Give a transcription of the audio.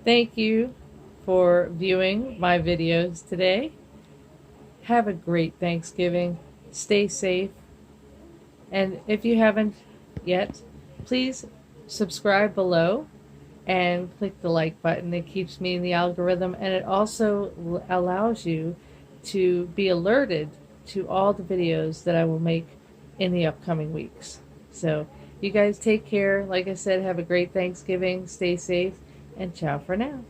Thank you for viewing my videos today. Have a great Thanksgiving. Stay safe. And if you haven't yet, please subscribe below and click the like button. It keeps me in the algorithm, and it also allows you to be alerted to all the videos that I will make in the upcoming weeks. So you guys take care. Like I said, have a great Thanksgiving. Stay safe, and ciao for now.